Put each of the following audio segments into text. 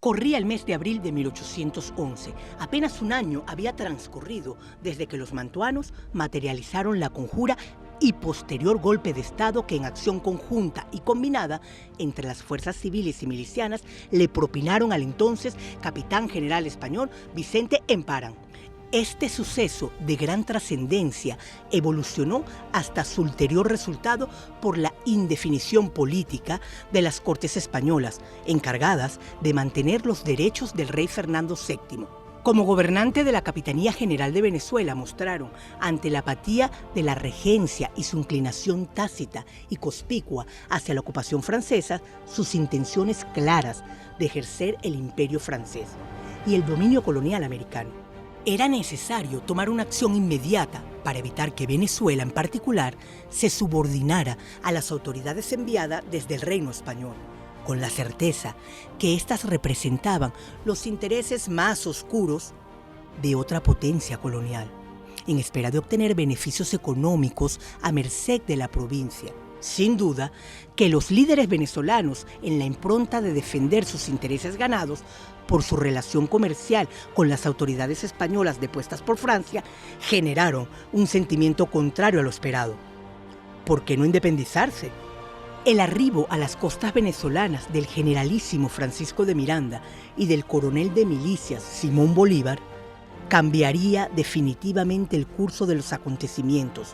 Corría el mes de abril de 1811. Apenas un año había transcurrido desde que los mantuanos materializaron la conjura y posterior golpe de Estado que en acción conjunta y combinada entre las fuerzas civiles y milicianas le propinaron al entonces capitán general español Vicente Emparan. Este suceso de gran trascendencia evolucionó hasta su ulterior resultado por la indefinición política de las Cortes españolas, encargadas de mantener los derechos del rey Fernando VII. Como gobernante de la Capitanía General de Venezuela mostraron, ante la apatía de la regencia y su inclinación tácita y conspicua hacia la ocupación francesa, sus intenciones claras de ejercer el imperio francés y el dominio colonial americano. Era necesario tomar una acción inmediata para evitar que Venezuela en particular se subordinara a las autoridades enviadas desde el reino español, con la certeza que éstas representaban los intereses más oscuros de otra potencia colonial, en espera de obtener beneficios económicos a merced de la provincia. Sin duda que los líderes venezolanos, en la impronta de defender sus intereses ganados por su relación comercial con las autoridades españolas depuestas por Francia, generaron un sentimiento contrario a lo esperado. ¿Por qué no independizarse? El arribo a las costas venezolanas del generalísimo Francisco de Miranda y del coronel de milicias Simón Bolívar cambiaría definitivamente el curso de los acontecimientos,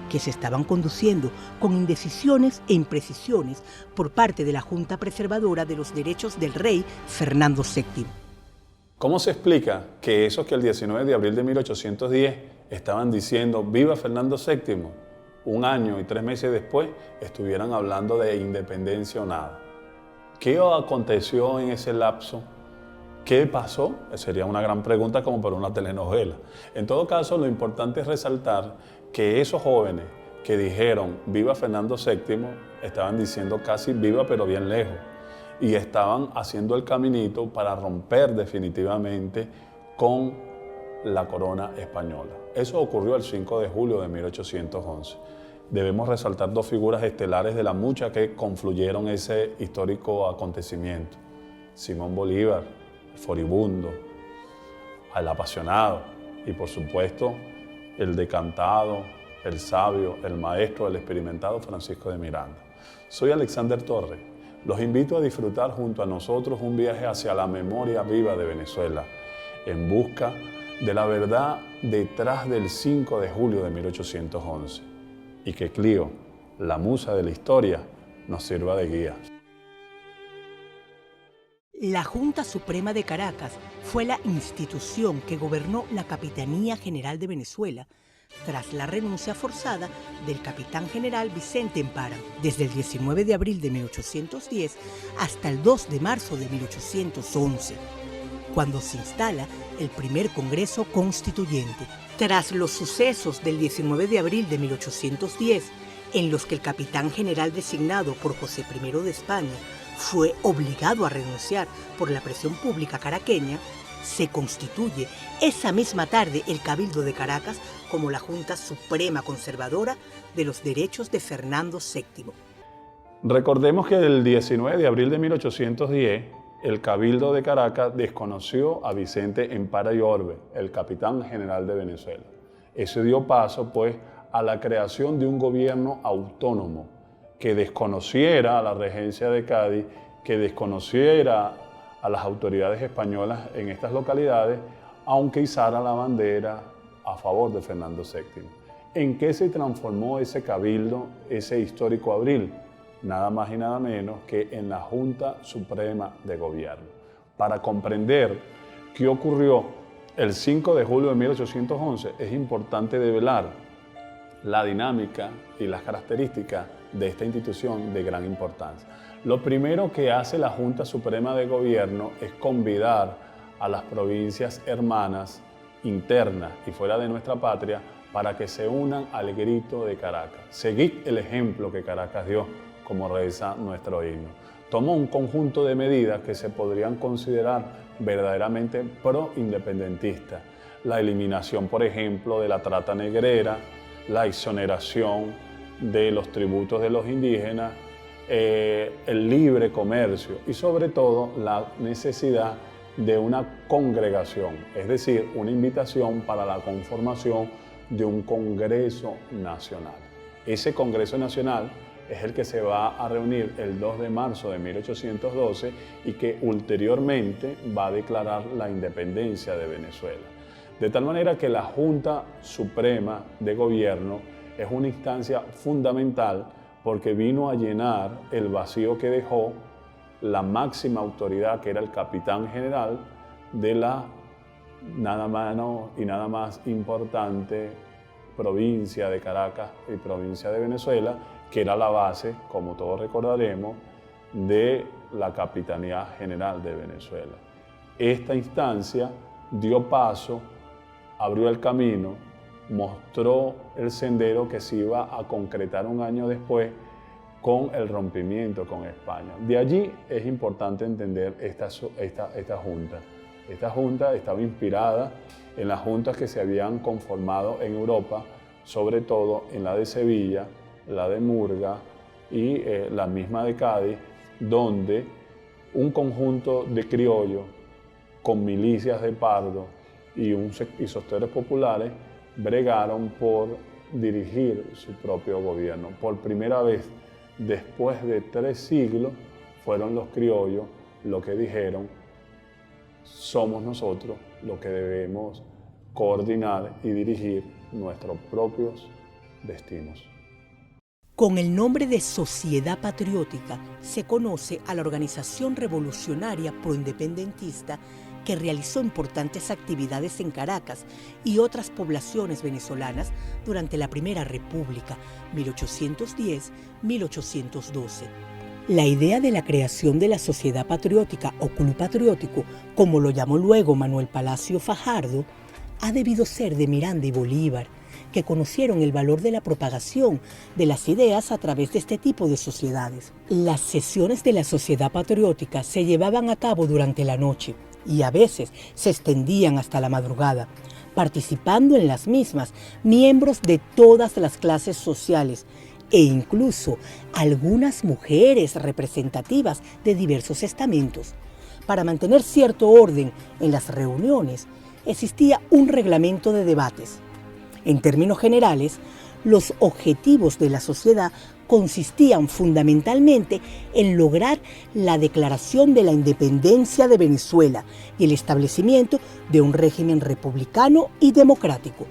que se estaban conduciendo con indecisiones e imprecisiones por parte de la Junta Preservadora de los Derechos del Rey Fernando VII. ¿Cómo se explica que esos que el 19 de abril de 1810 estaban diciendo «Viva Fernando VII», un año y 3 meses después estuvieran hablando de independencia o nada? ¿Qué aconteció en ese lapso? ¿Qué pasó? Sería una gran pregunta como para una telenovela. En todo caso, lo importante es resaltar que esos jóvenes que dijeron «Viva Fernando VII» estaban diciendo casi «Viva pero bien lejos», y estaban haciendo el caminito para romper definitivamente con la corona española. Eso ocurrió el 5 de julio de 1811. Debemos resaltar 2 figuras estelares de la mucha que confluyeron ese histórico acontecimiento: Simón Bolívar, el furibundo, el apasionado, y por supuesto el decantado, el sabio, el maestro, el experimentado Francisco de Miranda. Soy Alexander Torres. Los invito a disfrutar junto a nosotros un viaje hacia la memoria viva de Venezuela, en busca de la verdad detrás del 5 de julio de 1811. Y que Clio, la musa de la historia, nos sirva de guía. La Junta Suprema de Caracas fue la institución que gobernó la Capitanía General de Venezuela tras la renuncia forzada del capitán general Vicente Emparan, desde el 19 de abril de 1810 hasta el 2 de marzo de 1811, cuando se instala el primer Congreso Constituyente. Tras los sucesos del 19 de abril de 1810, en los que el capitán general designado por José I de España fue obligado a renunciar por la presión pública caraqueña, se constituye esa misma tarde el Cabildo de Caracas como la Junta Suprema Conservadora de los Derechos de Fernando VII. Recordemos que el 19 de abril de 1810, el Cabildo de Caracas desconoció a Vicente Emparan y Orbe, el capitán general de Venezuela. Eso dio paso, pues, a la creación de un gobierno autónomo que desconociera a la regencia de Cádiz, que desconociera a las autoridades españolas en estas localidades, aunque izara la bandera a favor de Fernando VII. ¿En qué se transformó ese cabildo, ese histórico abril? Nada más y nada menos que en la Junta Suprema de Gobierno. Para comprender qué ocurrió el 5 de julio de 1811, es importante develar la dinámica y las características de esta institución de gran importancia. Lo primero que hace la Junta Suprema de Gobierno es convidar a las provincias hermanas internas y fuera de nuestra patria para que se unan al grito de Caracas. Seguid el ejemplo que Caracas dio, como reza nuestro himno. Tomó un conjunto de medidas que se podrían considerar verdaderamente pro-independentistas. La eliminación, por ejemplo, de la trata negrera, la exoneración de los tributos de los indígenas, el libre comercio y sobre todo la necesidad de una congregación, es decir, una invitación para la conformación de un Congreso Nacional. Ese Congreso Nacional es el que se va a reunir el 2 de marzo de 1812 y que ulteriormente va a declarar la independencia de Venezuela. De tal manera que la Junta Suprema de Gobierno es una instancia fundamental porque vino a llenar el vacío que dejó la máxima autoridad, que era el capitán general de la nada menos y nada más importante provincia de Caracas y provincia de Venezuela, que era la base, como todos recordaremos, de la Capitanía General de Venezuela. Esta instancia dio paso, abrió el camino, mostró el sendero que se iba a concretar un año después con el rompimiento con España. De allí es importante entender esta junta. Esta junta estaba inspirada en las juntas que se habían conformado en Europa, sobre todo en la de Sevilla, la de Murga y la misma de Cádiz, donde un conjunto de criollos con milicias de pardo y sectores populares bregaron por dirigir su propio gobierno. Por primera vez, después de 3 siglos, fueron los criollos los que dijeron: somos nosotros los que debemos coordinar y dirigir nuestros propios destinos. Con el nombre de Sociedad Patriótica se conoce a la organización revolucionaria proindependentista que realizó importantes actividades en Caracas y otras poblaciones venezolanas durante la Primera República, 1810-1812. La idea de la creación de la Sociedad Patriótica o Club Patriótico, como lo llamó luego Manuel Palacio Fajardo, ha debido ser de Miranda y Bolívar, que conocieron el valor de la propagación de las ideas a través de este tipo de sociedades. Las sesiones de la Sociedad Patriótica se llevaban a cabo durante la noche y a veces se extendían hasta la madrugada, participando en las mismas miembros de todas las clases sociales e incluso algunas mujeres representativas de diversos estamentos. Para mantener cierto orden en las reuniones, existía un reglamento de debates. En términos generales, los objetivos de la sociedad consistían fundamentalmente en lograr la declaración de la independencia de Venezuela y el establecimiento de un régimen republicano y democrático.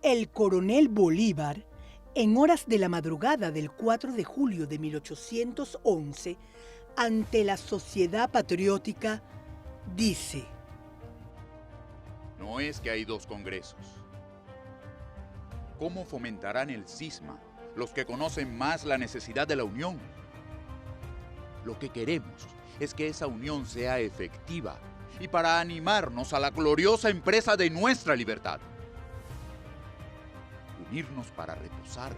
El coronel Bolívar, en horas de la madrugada del 4 de julio de 1811, ante la Sociedad Patriótica, dice: no es que hay 2 congresos. ¿Cómo fomentarán el cisma los que conocen más la necesidad de la unión? Lo que queremos es que esa unión sea efectiva y para animarnos a la gloriosa empresa de nuestra libertad. Unirnos para reposar,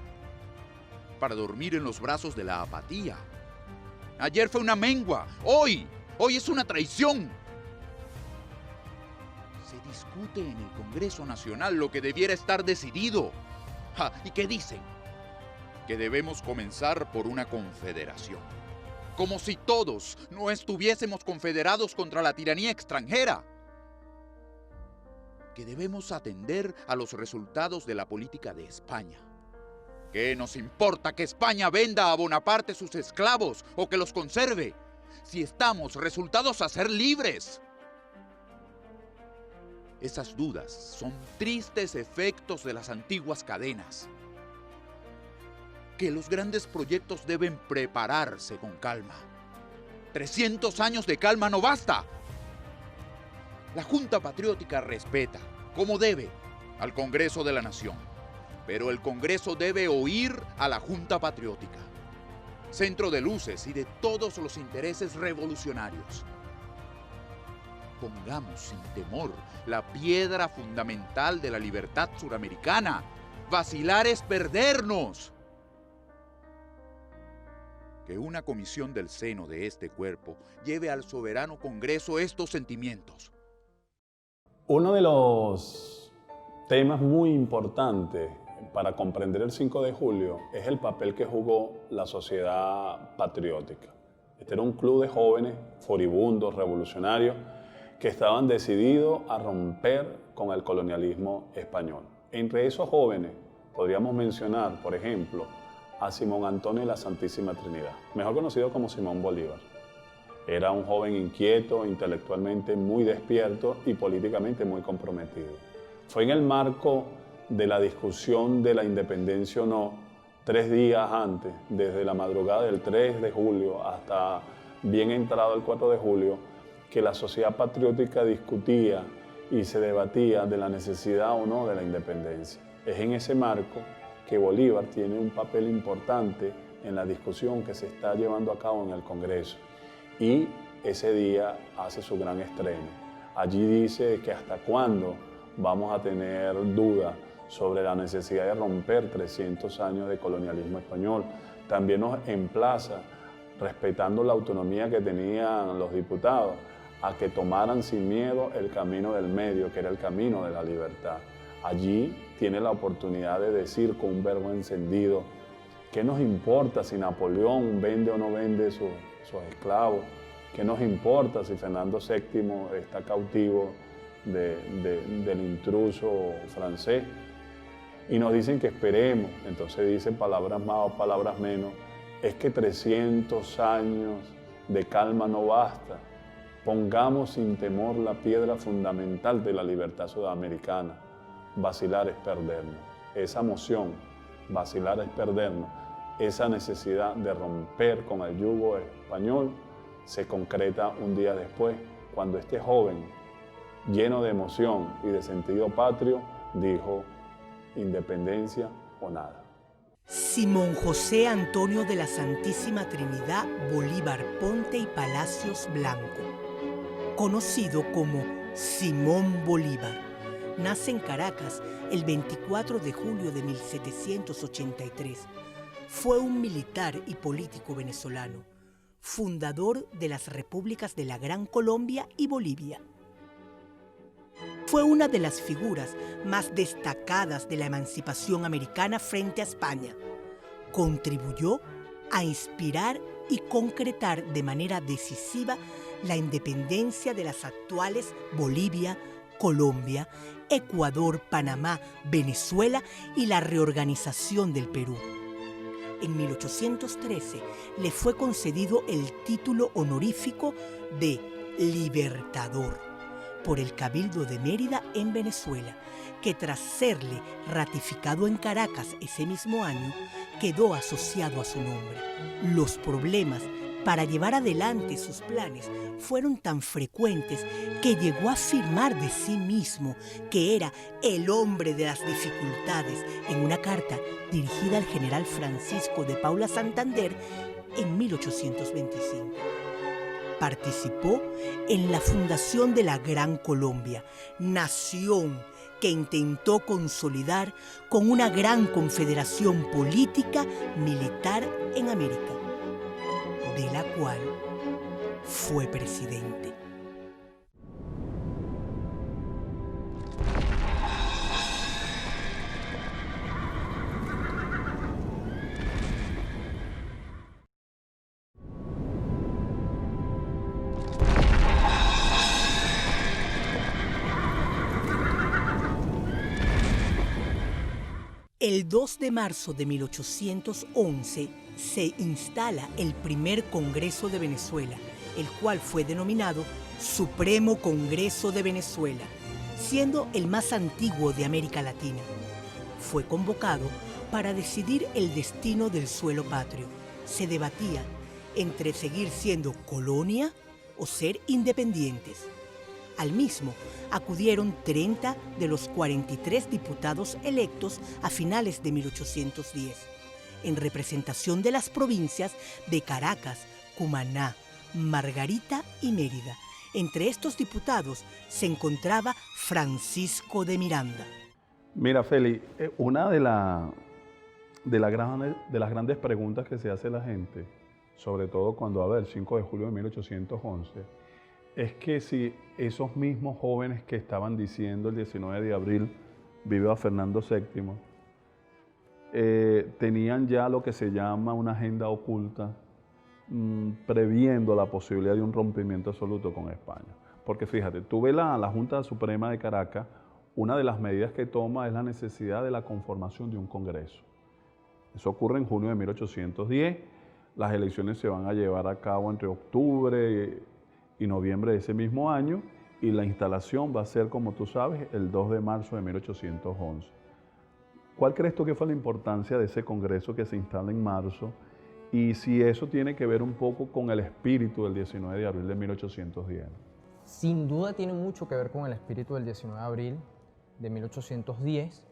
para dormir en los brazos de la apatía. Ayer fue una mengua, hoy es una traición. Se discute en el Congreso Nacional lo que debiera estar decidido. ¿Y qué dicen? Que debemos comenzar por una confederación. Como si todos no estuviésemos confederados contra la tiranía extranjera. Que debemos atender a los resultados de la política de España. ¿Qué nos importa que España venda a Bonaparte sus esclavos o que los conserve, si estamos resultados a ser libres? Esas dudas son tristes efectos de las antiguas cadenas. Que los grandes proyectos deben prepararse con calma. 300 años de calma no basta. La Junta Patriótica respeta, como debe, al Congreso de la Nación, pero el Congreso debe oír a la Junta Patriótica, centro de luces y de todos los intereses revolucionarios. Pongamos sin temor la piedra fundamental de la libertad suramericana, Vacilar es perdernos. Que una comisión del seno de este cuerpo lleve al soberano Congreso estos sentimientos. Uno de los temas muy importantes para comprender el 5 de julio es el papel que jugó la Sociedad Patriótica. Este era un club de jóvenes furibundos, revolucionarios, que estaban decididos a romper con el colonialismo español. Entre esos jóvenes podríamos mencionar, por ejemplo, a Simón Antonio de la Santísima Trinidad, mejor conocido como Simón Bolívar. Era un joven inquieto, intelectualmente muy despierto y políticamente muy comprometido. Fue en el marco de la discusión de la independencia o no, 3 días antes, desde la madrugada del 3 de julio hasta bien entrado el 4 de julio, que la Sociedad Patriótica discutía y se debatía de la necesidad o no de la independencia. Es en ese marco que Bolívar tiene un papel importante en la discusión que se está llevando a cabo en el Congreso. Y ese día hace su gran estreno. Allí dice que hasta cuándo vamos a tener duda sobre la necesidad de romper 300 años de colonialismo español. También nos emplaza, respetando la autonomía que tenían los diputados, a que tomaran sin miedo el camino del medio, que era el camino de la libertad. Allí tiene la oportunidad de decir con un verbo encendido, ¿qué nos importa si Napoleón vende o no vende sus esclavos? ¿Qué nos importa si Fernando VII está cautivo del intruso francés? Y nos dicen que esperemos, entonces dicen palabras más o palabras menos, es que 300 años de calma no basta. Pongamos sin temor la piedra fundamental de la libertad sudamericana. Vacilar es perdernos. Esa moción, vacilar es perdernos, esa necesidad de romper con el yugo español se concreta un día después, cuando este joven, lleno de emoción y de sentido patrio, dijo: independencia o nada. Simón José Antonio de la Santísima Trinidad Bolívar Ponte y Palacios Blanco, conocido como Simón Bolívar, nace en Caracas el 24 de julio de 1783. Fue un militar y político venezolano, fundador de las repúblicas de la Gran Colombia y Bolivia. Fue una de las figuras más destacadas de la emancipación americana frente a España. Contribuyó a inspirar y concretar de manera decisiva la independencia de las actuales Bolivia, Colombia, Ecuador, Panamá, Venezuela y la reorganización del Perú. En 1813 le fue concedido el título honorífico de Libertador por el Cabildo de Mérida en Venezuela, que tras serle ratificado en Caracas ese mismo año, quedó asociado a su nombre. Los problemas para llevar adelante sus planes fueron tan frecuentes que llegó a afirmar de sí mismo que era el hombre de las dificultades en una carta dirigida al general Francisco de Paula Santander en 1825. Participó en la fundación de la Gran Colombia, nación que intentó consolidar con una gran confederación política militar en América, de la cual fue presidente. El 2 de marzo de 1811 se instala el primer Congreso de Venezuela, el cual fue denominado Supremo Congreso de Venezuela, siendo el más antiguo de América Latina. Fue convocado para decidir el destino del suelo patrio. Se debatía entre seguir siendo colonia o ser independientes. Al mismo acudieron 30 de los 43 diputados electos a finales de 1810, en representación de las provincias de Caracas, Cumaná, Margarita y Mérida. Entre estos diputados se encontraba Francisco de Miranda. Mira, Feli, una de las grandes preguntas que se hace la gente, sobre todo cuando habla del 5 de julio de 1811, es que si esos mismos jóvenes que estaban diciendo el 19 de abril, viva Fernando VII, tenían ya lo que se llama una agenda oculta, previendo la posibilidad de un rompimiento absoluto con España. Porque fíjate, tú ves la Junta Suprema de Caracas, una de las medidas que toma es la necesidad de la conformación de un Congreso. Eso ocurre en junio de 1810, las elecciones se van a llevar a cabo entre octubre y noviembre de ese mismo año, y la instalación va a ser, como tú sabes, el 2 de marzo de 1811. ¿Cuál crees tú que fue la importancia de ese Congreso que se instala en marzo? Y si eso tiene que ver un poco con el espíritu del 19 de abril de 1810. Sin duda tiene mucho que ver con el espíritu del 19 de abril de 1810.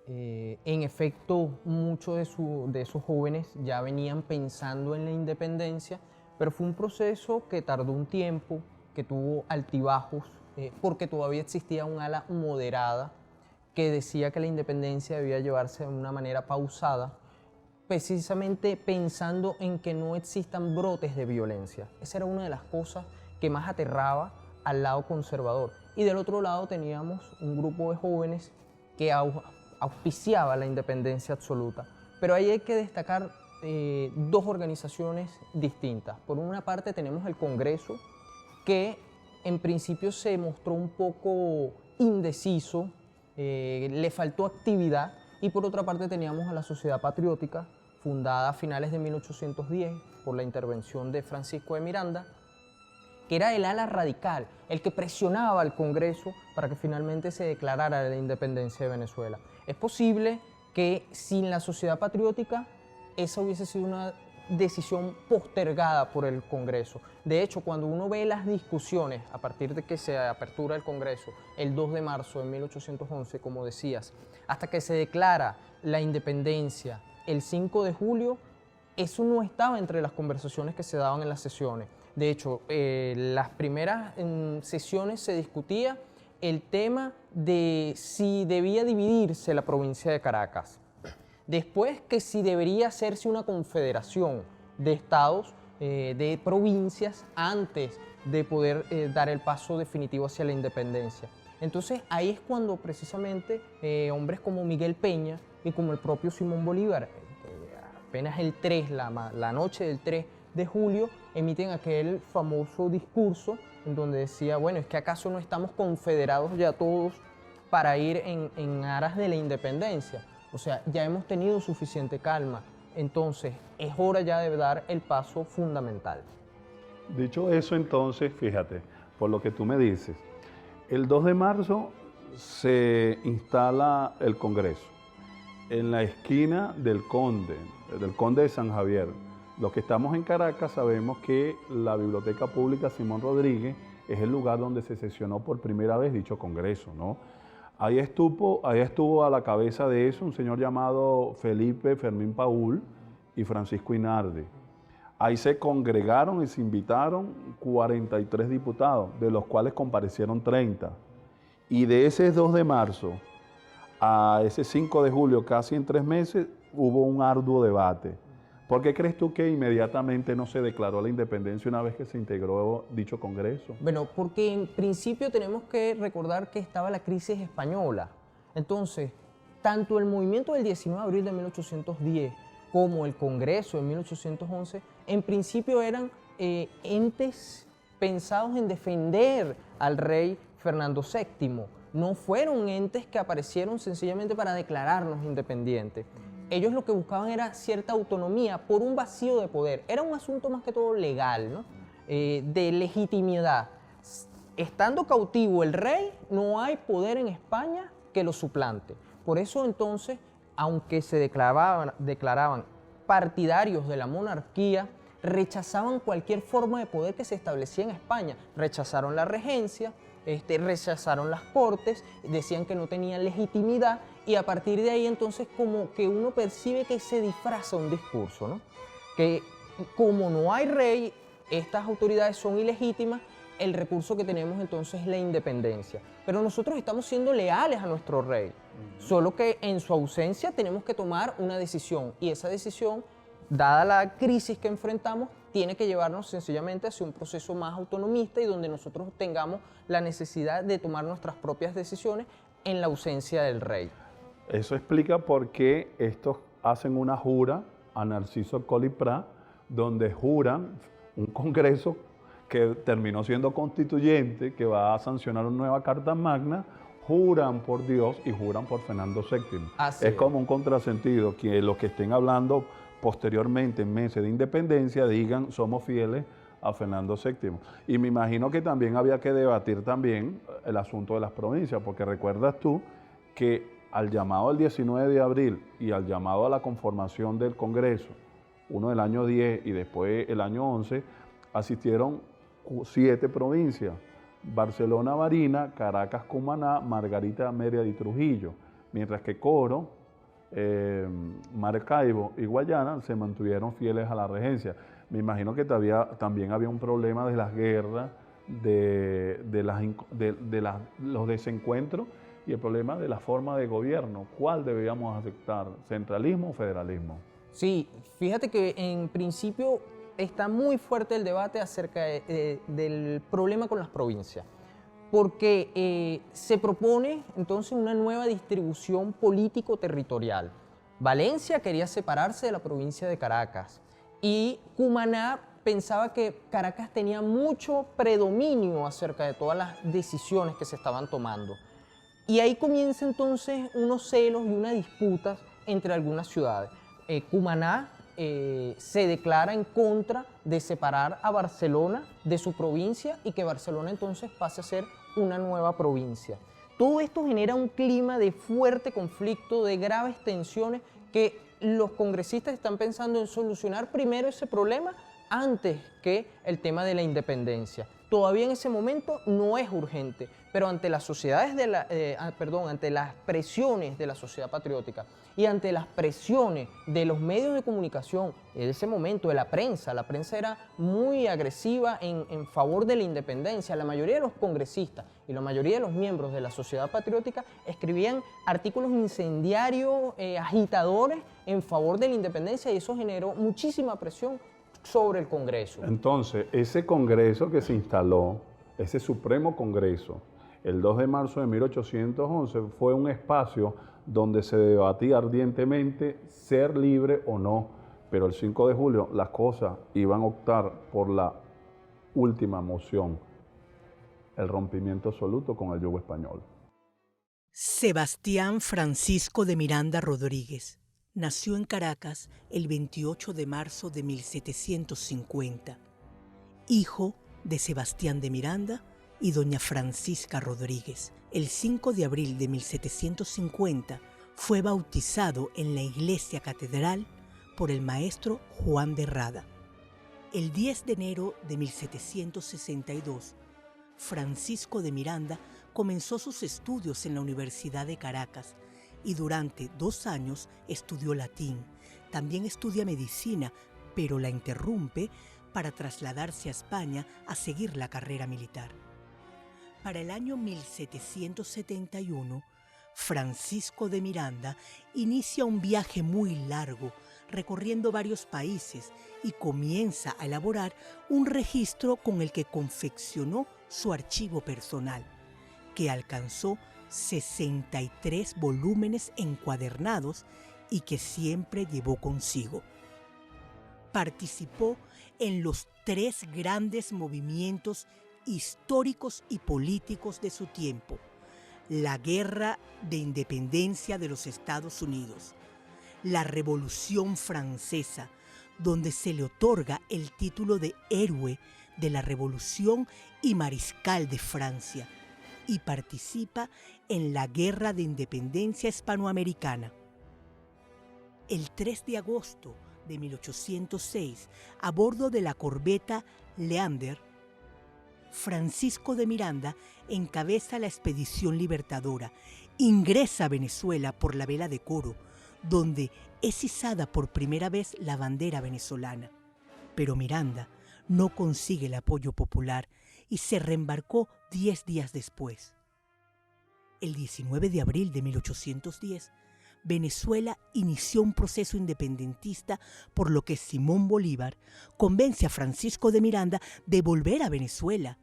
En efecto, muchos de esos jóvenes ya venían pensando en la independencia, pero fue un proceso que tardó un tiempo, que tuvo altibajos, porque todavía existía un ala moderada que decía que la independencia debía llevarse de una manera pausada, precisamente pensando en que no existan brotes de violencia. Esa era una de las cosas que más aterraba al lado conservador. Y del otro lado teníamos un grupo de jóvenes que auspiciaba la independencia absoluta. Pero ahí hay que destacar dos organizaciones distintas. Por una parte tenemos el Congreso, que en principio se mostró un poco indeciso, le faltó actividad, y por otra parte teníamos a la Sociedad Patriótica, fundada a finales de 1810 por la intervención de Francisco de Miranda, que era el ala radical, el que presionaba al Congreso para que finalmente se declarara la independencia de Venezuela. Es posible que sin la Sociedad Patriótica esa hubiese sido una decisión postergada por el Congreso. De hecho, cuando uno ve las discusiones a partir de que se apertura el Congreso el 2 de marzo de 1811, como decías, hasta que se declara la independencia el 5 de julio, eso no estaba entre las conversaciones que se daban en las sesiones. De hecho, las primeras sesiones se discutía el tema de si debía dividirse la provincia de Caracas. Después, que si debería hacerse una confederación de estados, de provincias, antes de poder dar el paso definitivo hacia la independencia. Entonces, ahí es cuando precisamente hombres como Miguel Peña y como el propio Simón Bolívar, apenas el 3, la noche del 3 de julio, emiten aquel famoso discurso en donde decía, bueno, es que acaso no estamos confederados ya todos para ir en aras de la independencia. O sea, ya hemos tenido suficiente calma, entonces es hora ya de dar el paso fundamental. Dicho eso, entonces, fíjate, por lo que tú me dices, el 2 de marzo se instala el Congreso en la esquina del Conde de San Javier. Los que estamos en Caracas sabemos que la Biblioteca Pública Simón Rodríguez es el lugar donde se sesionó por primera vez dicho Congreso, ¿no? Ahí estuvo a la cabeza de eso un señor llamado Felipe Fermín Paúl y Francisco Inardi. Ahí se congregaron y se invitaron 43 diputados, de los cuales comparecieron 30. Y de ese 2 de marzo a ese 5 de julio, casi en 3 meses, hubo un arduo debate. ¿Por qué crees tú que inmediatamente no se declaró la independencia una vez que se integró dicho Congreso? Bueno, porque en principio tenemos que recordar que estaba la crisis española. Entonces, tanto el movimiento del 19 de abril de 1810 como el Congreso de 1811, en principio eran entes pensados en defender al rey Fernando VII. No fueron entes que aparecieron sencillamente para declararnos independientes. Ellos lo que buscaban era cierta autonomía por un vacío de poder. Era un asunto más que todo legal, ¿no? De legitimidad. Estando cautivo el rey, no hay poder en España que lo suplante. Por eso entonces, aunque se declaraban partidarios de la monarquía, rechazaban cualquier forma de poder que se establecía en España. Rechazaron la regencia, rechazaron las cortes, decían que no tenían legitimidad, y a partir de ahí entonces como que uno percibe que se disfraza un discurso, ¿no? Que como no hay rey, estas autoridades son ilegítimas, el recurso que tenemos entonces es la independencia. Pero nosotros estamos siendo leales a nuestro rey, solo que en su ausencia tenemos que tomar una decisión, y esa decisión, dada la crisis que enfrentamos, tiene que llevarnos sencillamente hacia un proceso más autonomista y donde nosotros tengamos la necesidad de tomar nuestras propias decisiones en la ausencia del rey. Eso explica por qué estos hacen una jura a Narciso Coll i Prat, donde juran un congreso que terminó siendo constituyente, que va a sancionar una nueva Carta Magna, juran por Dios y juran por Fernando VII. Es como un contrasentido, que los que estén hablando posteriormente en meses de independencia digan somos fieles a Fernando VII. Y me imagino que también había que debatir también el asunto de las provincias, porque recuerdas tú que al llamado del 19 de abril y al llamado a la conformación del Congreso, uno del año 10 y después el año 11, asistieron 7 provincias: Barcelona, Barinas, Caracas, Cumaná, Margarita, Mérida y Trujillo, mientras que Coro, Maracaibo y Guayana se mantuvieron fieles a la regencia. Me imagino que también había un problema de las guerras, los desencuentros y el problema de la forma de gobierno. ¿Cuál debíamos aceptar? ¿Centralismo o federalismo? Sí, fíjate que en principio está muy fuerte el debate acerca del problema con las provincias, porque se propone entonces una nueva distribución político-territorial. Valencia quería separarse de la provincia de Caracas y Cumaná pensaba que Caracas tenía mucho predominio acerca de todas las decisiones que se estaban tomando. Y ahí comienza entonces unos celos y una disputa entre algunas ciudades. Cumaná se declara en contra de separar a Barcelona de su provincia y que Barcelona entonces pase a ser una nueva provincia. Todo esto genera un clima de fuerte conflicto, de graves tensiones, que los congresistas están pensando en solucionar primero ese problema antes que el tema de la independencia. Todavía en ese momento no es urgente, pero ante las ante las presiones de la sociedad patriótica y ante las presiones de los medios de comunicación en ese momento, de la prensa era muy agresiva en favor de la independencia. La mayoría de los congresistas y la mayoría de los miembros de la sociedad patriótica escribían artículos incendiarios, agitadores en favor de la independencia, y eso generó muchísima presión sobre el Congreso. Entonces, ese Congreso que se instaló, ese Supremo Congreso, el 2 de marzo de 1811, fue un espacio donde se debatía ardientemente ser libre o no, pero el 5 de julio las cosas iban a optar por la última moción, el rompimiento absoluto con el yugo español. Sebastián Francisco de Miranda Rodríguez nació en Caracas el 28 de marzo de 1750, hijo de Sebastián de Miranda y doña Francisca Rodríguez. El 5 de abril de 1750 fue bautizado en la iglesia catedral por el maestro Juan de Rada. El 10 de enero de 1762, Francisco de Miranda comenzó sus estudios en la Universidad de Caracas y durante 2 años estudió latín. También estudia medicina, pero la interrumpe para trasladarse a España a seguir la carrera militar. Para el año 1771, Francisco de Miranda inicia un viaje muy largo, recorriendo varios países, y comienza a elaborar un registro con el que confeccionó su archivo personal, que alcanzó 63 volúmenes encuadernados y que siempre llevó consigo. Participó en los 3 grandes movimientos históricos y políticos de su tiempo: la Guerra de Independencia de los Estados Unidos, la Revolución Francesa, donde se le otorga el título de Héroe de la Revolución y Mariscal de Francia, y participa en la Guerra de Independencia Hispanoamericana. El 3 de agosto de 1806, a bordo de la corbeta Leander, Francisco de Miranda encabeza la expedición libertadora, ingresa a Venezuela por la vela de Coro, donde es izada por primera vez la bandera venezolana. Pero Miranda no consigue el apoyo popular y se reembarcó 10 días después. El 19 de abril de 1810, Venezuela inició un proceso independentista por lo que Simón Bolívar convence a Francisco de Miranda de volver a Venezuela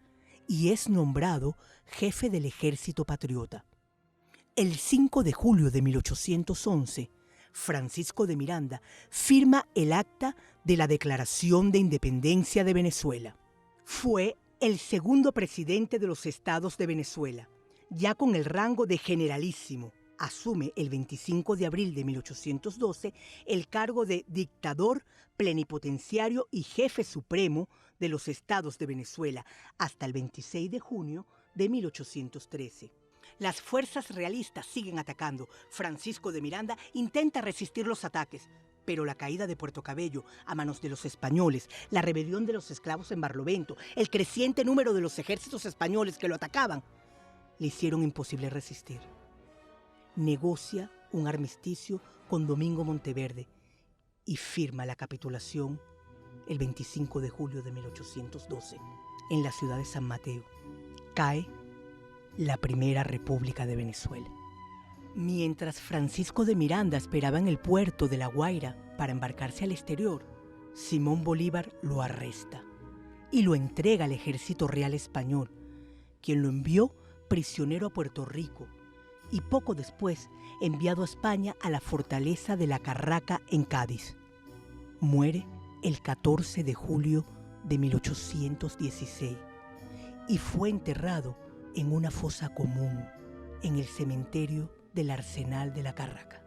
y es nombrado jefe del Ejército Patriota. El 5 de julio de 1811, Francisco de Miranda firma el acta de la Declaración de Independencia de Venezuela. Fue el segundo presidente de los Estados de Venezuela, ya con el rango de generalísimo. Asume el 25 de abril de 1812 el cargo de dictador plenipotenciario y jefe supremo de los Estados de Venezuela hasta el 26 de junio de 1813. Las fuerzas realistas siguen atacando. Francisco de Miranda intenta resistir los ataques, pero la caída de Puerto Cabello a manos de los españoles, la rebelión de los esclavos en Barlovento, el creciente número de los ejércitos españoles que lo atacaban, le hicieron imposible resistir. Negocia un armisticio con Domingo Monteverde y firma la capitulación el 25 de julio de 1812 en la ciudad de San Mateo. Cae la Primera República de Venezuela. Mientras Francisco de Miranda esperaba en el puerto de La Guaira para embarcarse al exterior, Simón Bolívar lo arresta y lo entrega al Ejército Real Español, quien lo envió prisionero a Puerto Rico y poco después enviado a España a la fortaleza de la Carraca en Cádiz. Muere el 14 de julio de 1816 y fue enterrado en una fosa común en el cementerio del Arsenal de la Carraca.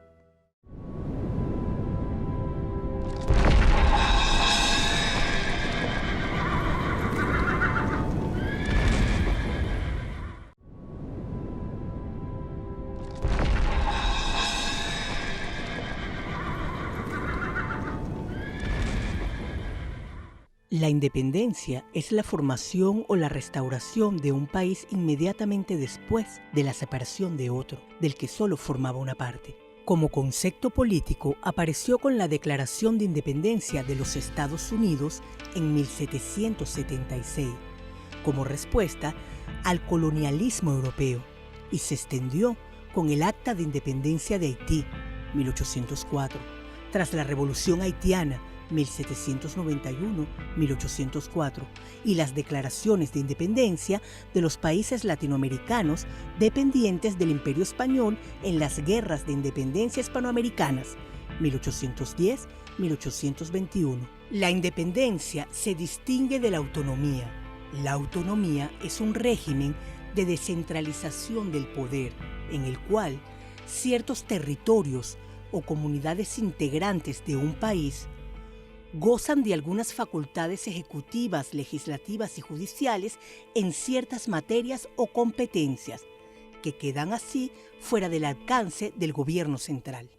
La independencia es la formación o la restauración de un país inmediatamente después de la separación de otro, del que solo formaba una parte. Como concepto político, apareció con la Declaración de Independencia de los Estados Unidos en 1776, como respuesta al colonialismo europeo, y se extendió con el Acta de Independencia de Haití, 1804, tras la Revolución Haitiana, 1791-1804, y las declaraciones de independencia de los países latinoamericanos dependientes del Imperio Español en las guerras de independencia hispanoamericanas, 1810-1821. La independencia se distingue de la autonomía. La autonomía es un régimen de descentralización del poder, en el cual ciertos territorios o comunidades integrantes de un país gozan de algunas facultades ejecutivas, legislativas y judiciales en ciertas materias o competencias, que quedan así fuera del alcance del gobierno central.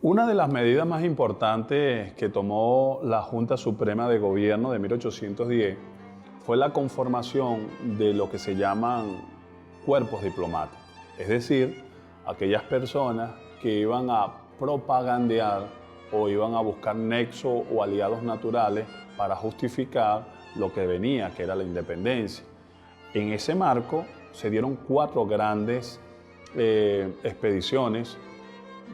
Una de las medidas más importantes que tomó la Junta Suprema de Gobierno de 1810 fue la conformación de lo que se llaman cuerpos diplomáticos, es decir, aquellas personas que iban a propagandear o iban a buscar nexos o aliados naturales para justificar lo que venía, que era la independencia. En ese marco se dieron 4 grandes expediciones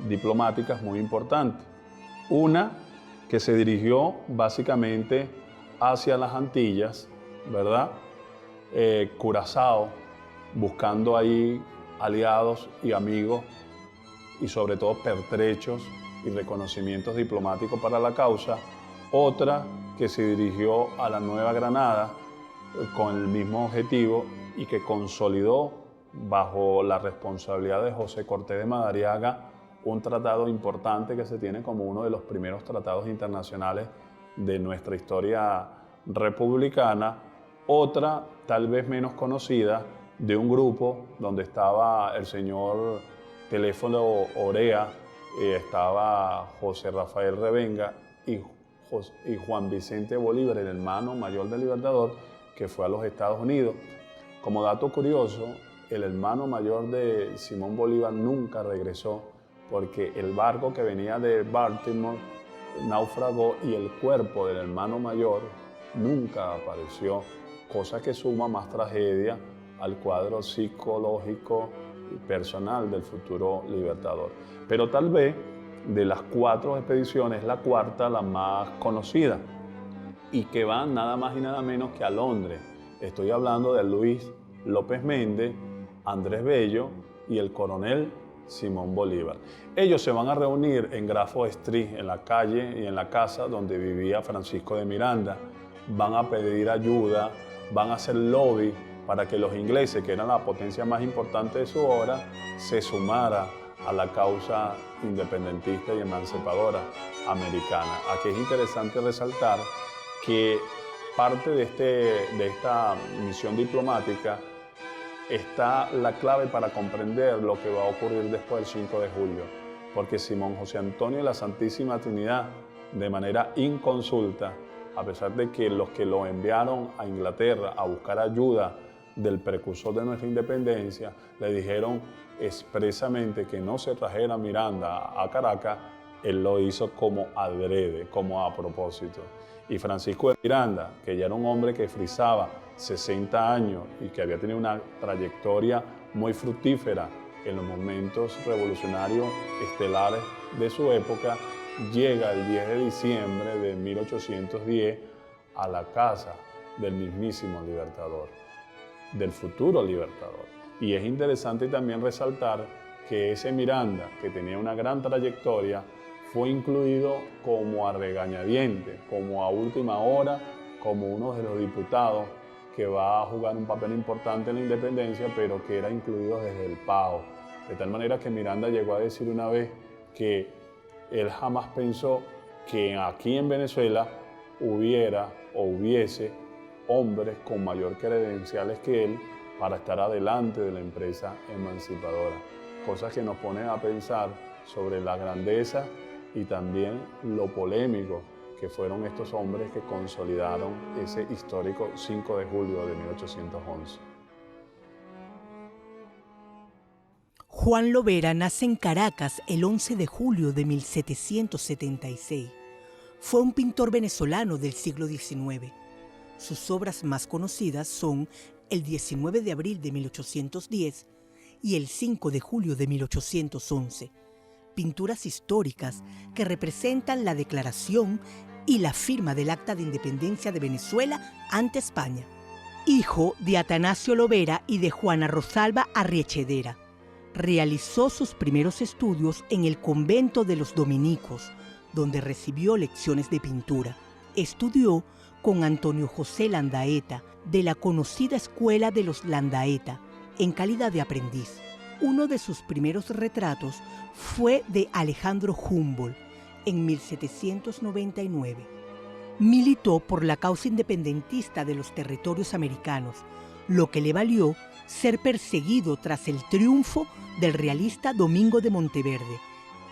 diplomáticas muy importantes. Una que se dirigió básicamente hacia las Antillas, ¿verdad? Curazao, buscando ahí aliados y amigos y sobre todo pertrechos y reconocimientos diplomáticos para la causa. Otra que se dirigió a la Nueva Granada con el mismo objetivo y que consolidó bajo la responsabilidad de José Cortés de Madariaga un tratado importante que se tiene como uno de los primeros tratados internacionales de nuestra historia republicana. Otra, tal vez menos conocida, de un grupo donde estaba el señor Teléfono Orea, estaba José Rafael Revenga y Juan Vicente Bolívar, el hermano mayor del Libertador, que fue a los Estados Unidos. Como dato curioso, el hermano mayor de Simón Bolívar nunca regresó porque el barco que venía de Baltimore naufragó y el cuerpo del hermano mayor nunca apareció cosa que suma más tragedia al cuadro psicológico y personal del futuro libertador. Pero tal vez de las 4 expediciones, la cuarta la más conocida, y que van nada más y nada menos que a Londres. Estoy hablando de Luis López Méndez, Andrés Bello y el coronel Simón Bolívar. Ellos se van a reunir en Grafo Street, en la calle y en la casa donde vivía Francisco de Miranda. Van a pedir ayuda, van a hacer lobby para que los ingleses, que eran la potencia más importante de su hora, se sumara a la causa independentista y emancipadora americana. Aquí es interesante resaltar que parte de esta misión diplomática está la clave para comprender lo que va a ocurrir después del 5 de julio, porque Simón José Antonio y la Santísima Trinidad, de manera inconsulta, a pesar de que los que lo enviaron a Inglaterra a buscar ayuda del precursor de nuestra independencia, le dijeron expresamente que no se trajera Miranda a Caracas, él lo hizo como adrede, como a propósito. Y Francisco de Miranda, que ya era un hombre que frisaba 60 años y que había tenido una trayectoria muy fructífera en los momentos revolucionarios estelares de su época, llega el 10 de diciembre de 1810 a la casa del mismísimo Libertador, del futuro Libertador. Y es interesante también resaltar que ese Miranda, que tenía una gran trayectoria, fue incluido como a regañadientes, como a última hora, como uno de los diputados que va a jugar un papel importante en la independencia, pero que era incluido desde el PAO. De tal manera que Miranda llegó a decir una vez que él jamás pensó que aquí en Venezuela hubiera o hubiese hombres con mayor credenciales que él para estar adelante de la empresa emancipadora. Cosas que nos ponen a pensar sobre la grandeza y también lo polémico que fueron estos hombres que consolidaron ese histórico 5 de julio de 1811. Juan Lovera nace en Caracas el 11 de julio de 1776. Fue un pintor venezolano del siglo XIX. Sus obras más conocidas son el 19 de abril de 1810 y el 5 de julio de 1811. Pinturas históricas que representan la declaración y la firma del Acta de Independencia de Venezuela ante España. Hijo de Atanasio Lovera y de Juana Rosalba Arriechedera, realizó sus primeros estudios en el convento de los dominicos, donde recibió lecciones de pintura. Estudió con Antonio José Landaeta, de la conocida Escuela de los Landaeta, en calidad de aprendiz. Uno de sus primeros retratos fue de Alejandro Humboldt en 1799. Militó por la causa independentista de los territorios americanos, lo que le valió ser perseguido tras el triunfo del realista Domingo de Monteverde,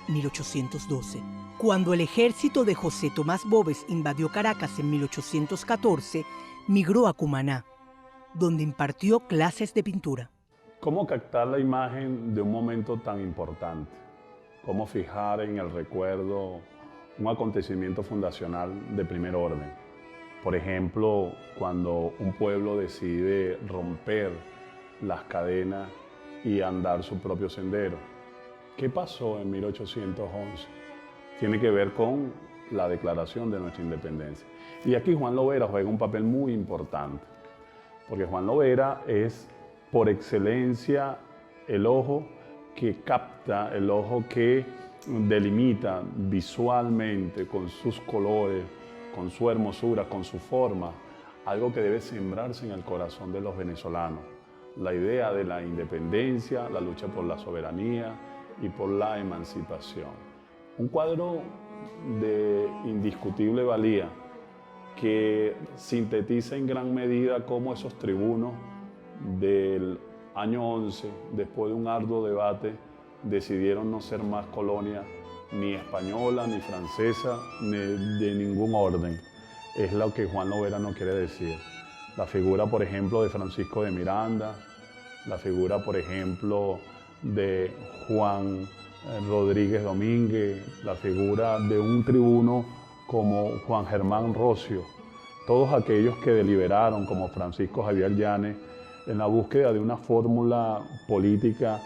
1812. Cuando el ejército de José Tomás Boves invadió Caracas en 1814, migró a Cumaná, donde impartió clases de pintura. ¿Cómo captar la imagen de un momento tan importante? ¿Cómo fijar en el recuerdo un acontecimiento fundacional de primer orden? Por ejemplo, cuando un pueblo decide romper las cadenas y andar su propio sendero. ¿Qué pasó en 1811? Tiene que ver con la declaración de nuestra independencia. Y aquí Juan Lovera juega un papel muy importante, porque Juan Lovera es por excelencia el ojo que capta, el ojo que delimita visualmente con sus colores, con su hermosura, con su forma, algo que debe sembrarse en el corazón de los venezolanos. La idea de la independencia, la lucha por la soberanía y por la emancipación. Un cuadro de indiscutible valía que sintetiza en gran medida cómo esos tribunos del año 11, después de un arduo debate, decidieron no ser más colonia ni española, ni francesa, ni de ningún orden. Es lo que Juan Lovera no quiere decir. La figura, por ejemplo, de Francisco de Miranda, la figura, por ejemplo, de Juan Rodríguez Domínguez, la figura de un tribuno como Juan Germán Rocio, todos aquellos que deliberaron, como Francisco Javier Llanes, en la búsqueda de una fórmula política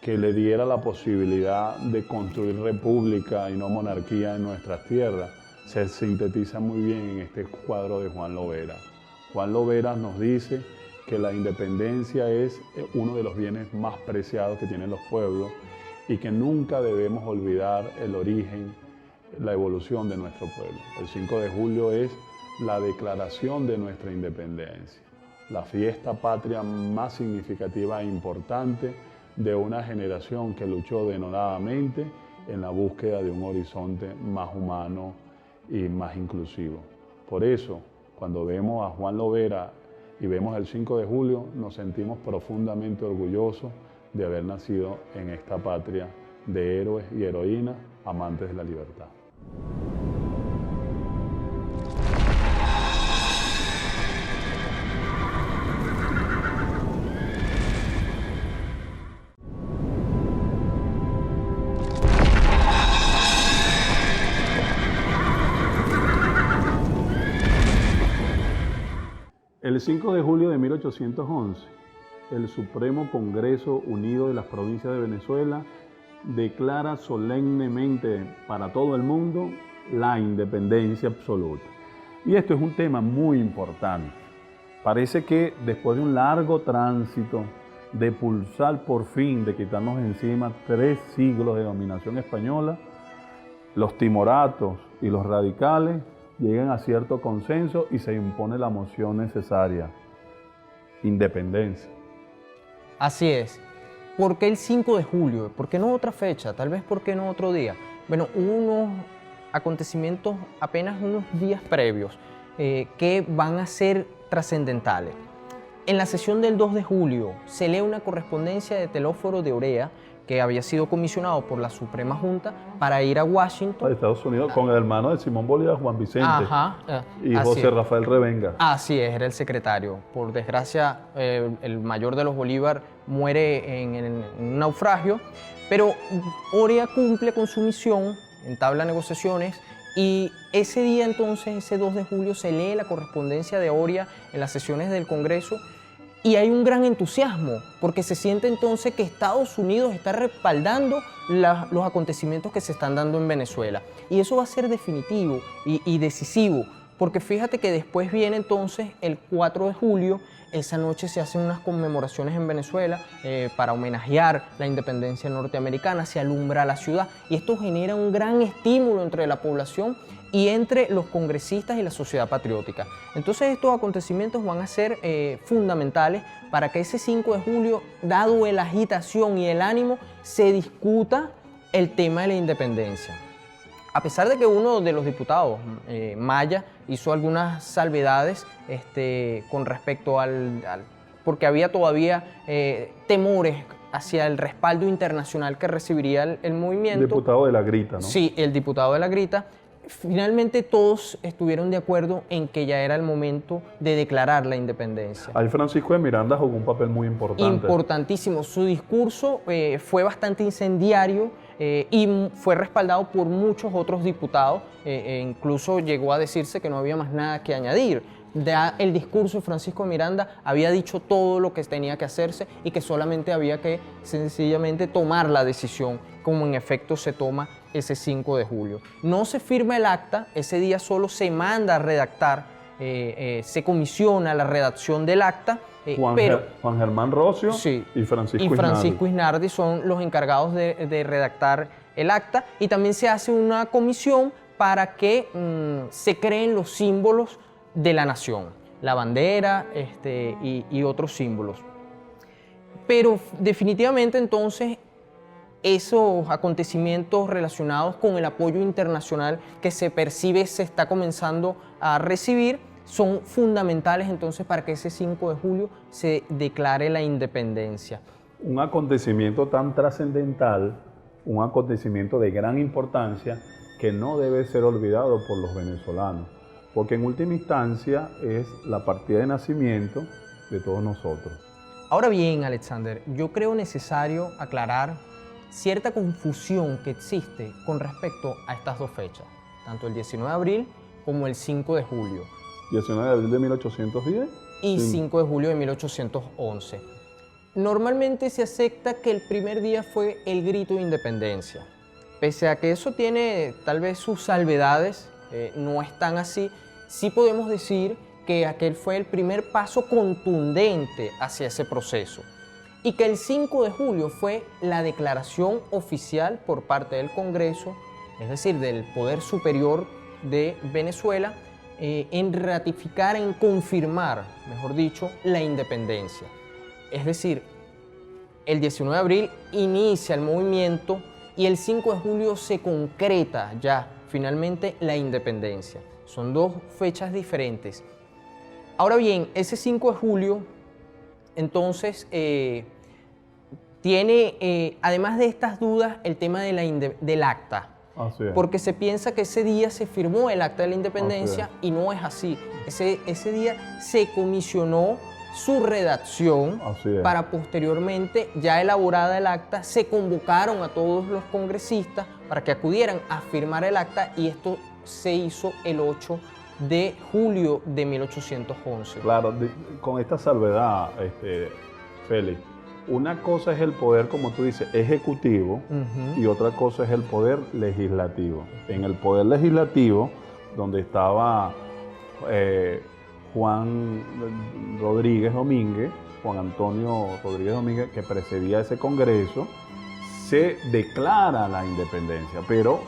que le diera la posibilidad de construir república y no monarquía en nuestras tierras, se sintetiza muy bien en este cuadro de Juan Lovera. Juan Lovera nos dice que la independencia es uno de los bienes más preciados que tienen los pueblos y que nunca debemos olvidar el origen, la evolución de nuestro pueblo. El 5 de julio es la declaración de nuestra independencia, la fiesta patria más significativa e importante de una generación que luchó denodadamente en la búsqueda de un horizonte más humano y más inclusivo. Por eso, cuando vemos a Juan Lovera y vemos el 5 de julio, nos sentimos profundamente orgullosos de haber nacido en esta patria de héroes y heroínas amantes de la libertad. El 5 de julio de 1811, el Supremo Congreso Unido de las Provincias de Venezuela declara solemnemente para todo el mundo la independencia absoluta. Y esto es un tema muy importante. Parece que después de un largo tránsito de pulsar por fin, de quitarnos encima 3 siglos de dominación española, los timoratos y los radicales llegan a cierto consenso y se impone la moción necesaria: independencia. Así es. ¿Por qué el 5 de julio? ¿Por qué no otra fecha? Tal vez ¿por qué no otro día? Bueno, hubo unos acontecimientos apenas unos días previos que van a ser trascendentales. En la sesión del 2 de julio se lee una correspondencia de Telóforo de Orea, que había sido comisionado por la Suprema Junta para ir a Washington. A Estados Unidos con el hermano de Simón Bolívar, Juan Vicente, y José Rafael Revenga. Así es, era el secretario. Por desgracia, el mayor de los Bolívar muere en un naufragio, pero Orea cumple con su misión, entabla negociaciones, y ese día entonces, ese 2 de julio, se lee la correspondencia de Orea en las sesiones del Congreso. Y hay un gran entusiasmo, porque se siente entonces que Estados Unidos está respaldando los acontecimientos que se están dando en Venezuela. Y eso va a ser definitivo y decisivo, porque fíjate que después viene entonces el 4 de julio, esa noche se hacen unas conmemoraciones en Venezuela para homenajear la independencia norteamericana, se alumbra la ciudad y esto genera un gran estímulo entre la población y entre los congresistas y la sociedad patriótica. Entonces estos acontecimientos van a ser fundamentales para que ese 5 de julio, dado la agitación y el ánimo, se discuta el tema de la independencia. A pesar de que uno de los diputados, Maya, hizo algunas salvedades con respecto porque había todavía temores hacia el respaldo internacional que recibiría el movimiento. El diputado de la Grita, ¿no? Sí, el diputado de la Grita. Finalmente todos estuvieron de acuerdo en que ya era el momento de declarar la independencia. Ahí Francisco de Miranda jugó un papel muy importante. Importantísimo. Su discurso fue bastante incendiario y fue respaldado por muchos otros diputados. Incluso llegó a decirse que no había más nada que añadir. El discurso de Francisco de Miranda había dicho todo lo que tenía que hacerse y que solamente había que sencillamente tomar la decisión, como en efecto se toma ese 5 de julio. No se firma el acta, ese día solo se manda a redactar, se comisiona la redacción del acta. Juan Germán Rocio, sí, y Francisco Isnardi son los encargados de redactar el acta, y también se hace una comisión para que se creen los símbolos de la nación, la bandera y otros símbolos. Pero definitivamente entonces esos acontecimientos relacionados con el apoyo internacional que se percibe se está comenzando a recibir son fundamentales entonces para que ese 5 de julio se declare la independencia. Un acontecimiento tan trascendental, un acontecimiento de gran importancia que no debe ser olvidado por los venezolanos, porque en última instancia es la partida de nacimiento de todos nosotros. Ahora bien, Alexander, yo creo necesario aclarar cierta confusión que existe con respecto a estas dos fechas, tanto el 19 de abril como el 5 de julio. 19 de abril de 1810 y sí. 5 de julio de 1811. Normalmente se acepta que el primer día fue el grito de independencia. Pese a que eso tiene tal vez sus salvedades, no es tan así, sí podemos decir que aquel fue el primer paso contundente hacia ese proceso y que el 5 de julio fue la declaración oficial por parte del Congreso, es decir, del Poder Superior de Venezuela, en ratificar, en confirmar, mejor dicho, la independencia. Es decir, el 19 de abril inicia el movimiento y el 5 de julio se concreta ya finalmente la independencia. Son dos fechas diferentes. Ahora bien, ese 5 de julio, entonces, tiene, además de estas dudas, el tema de del acta. Así es. Porque se piensa que ese día se firmó el acta de la independencia y no es así. Ese día se comisionó su redacción para posteriormente, ya elaborada el acta, se convocaron a todos los congresistas para que acudieran a firmar el acta y esto se hizo el 8 de julio de 1811. Claro, con esta salvedad, Félix, una cosa es el poder, como tú dices, ejecutivo y otra cosa es el poder legislativo. En el poder legislativo, donde estaba Juan Antonio Rodríguez Domínguez, que precedía ese congreso, se declara la independencia, pero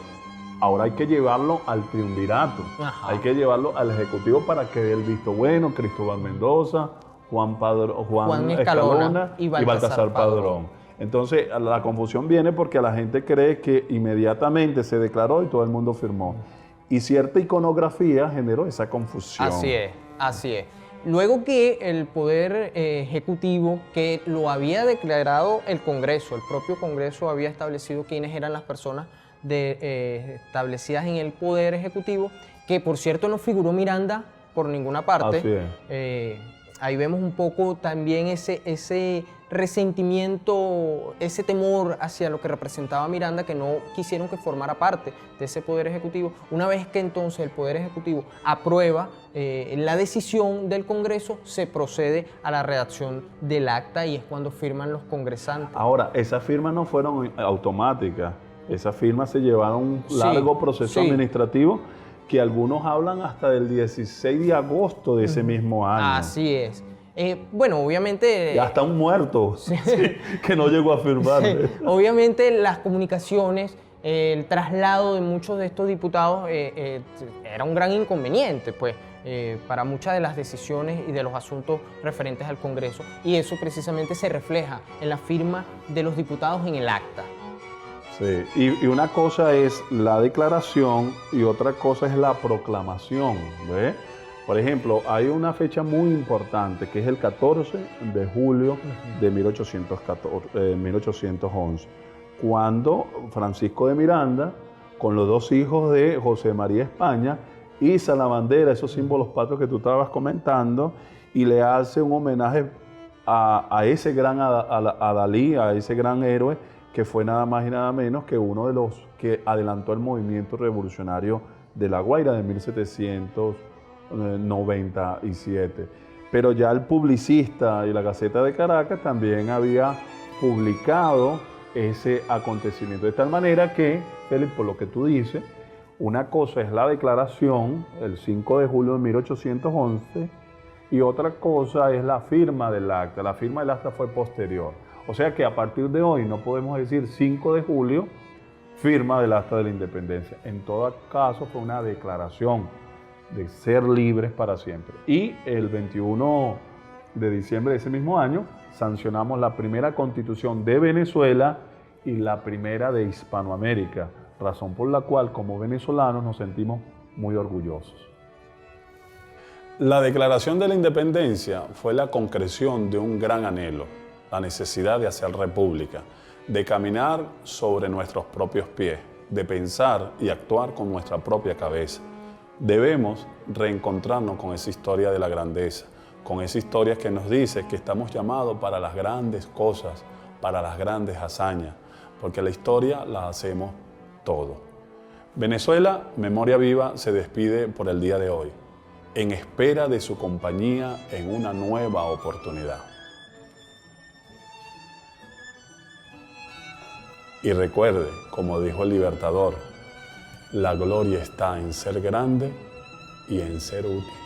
ahora hay que llevarlo al triunvirato, hay que llevarlo al ejecutivo para que dé el visto bueno, Cristóbal Mendoza, Juan Escalona y Baltasar Padrón. Entonces, la confusión viene porque la gente cree que inmediatamente se declaró y todo el mundo firmó. Y cierta iconografía generó esa confusión. Así es, así es. Luego que el Poder Ejecutivo, que lo había declarado el Congreso, el propio Congreso había establecido quiénes eran las personas establecidas en el Poder Ejecutivo, que por cierto no figuró Miranda por ninguna parte. Así es. Ahí vemos un poco también ese resentimiento, ese temor hacia lo que representaba Miranda, que no quisieron que formara parte de ese Poder Ejecutivo. Una vez que entonces el Poder Ejecutivo aprueba la decisión del Congreso, se procede a la redacción del acta y es cuando firman los congresantes. Ahora, esas firmas no fueron automáticas, esas firmas se llevaron un largo proceso administrativo, que algunos hablan hasta del 16 de agosto de ese mismo año. Así es. Bueno, obviamente... Y hasta un muerto que no llegó a firmar. Obviamente las comunicaciones, el traslado de muchos de estos diputados era un gran inconveniente, pues, para muchas de las decisiones y de los asuntos referentes al Congreso. Y eso precisamente se refleja en la firma de los diputados en el acta. Sí, y una cosa es la declaración y otra cosa es la proclamación, ¿ves? Por ejemplo, hay una fecha muy importante que es el 14 de julio de 1811, cuando Francisco de Miranda, con los dos hijos de José María España, iza la bandera, esos símbolos patrios que tú estabas comentando, y le hace un homenaje a ese gran adalí, a ese gran héroe, que fue nada más y nada menos que uno de los que adelantó el movimiento revolucionario de La Guaira de 1797. Pero ya el Publicista y la Gaceta de Caracas también había publicado ese acontecimiento. De tal manera que, Félix, por lo que tú dices, una cosa es la declaración, el 5 de julio de 1811, y otra cosa es la firma del acta. La firma del acta fue posterior. O sea que a partir de hoy no podemos decir 5 de julio, firma del acta de la independencia. En todo caso fue una declaración de ser libres para siempre. Y el 21 de diciembre de ese mismo año sancionamos la primera constitución de Venezuela y la primera de Hispanoamérica, razón por la cual como venezolanos nos sentimos muy orgullosos. La declaración de la independencia fue la concreción de un gran anhelo, la necesidad de hacer república, de caminar sobre nuestros propios pies, de pensar y actuar con nuestra propia cabeza. Debemos reencontrarnos con esa historia de la grandeza, con esa historia que nos dice que estamos llamados para las grandes cosas, para las grandes hazañas, porque la historia la hacemos todo. Venezuela, Memoria Viva, se despide por el día de hoy. en espera de su compañía en una nueva oportunidad. Y recuerde, como dijo el Libertador, la gloria está en ser grande y en ser útil.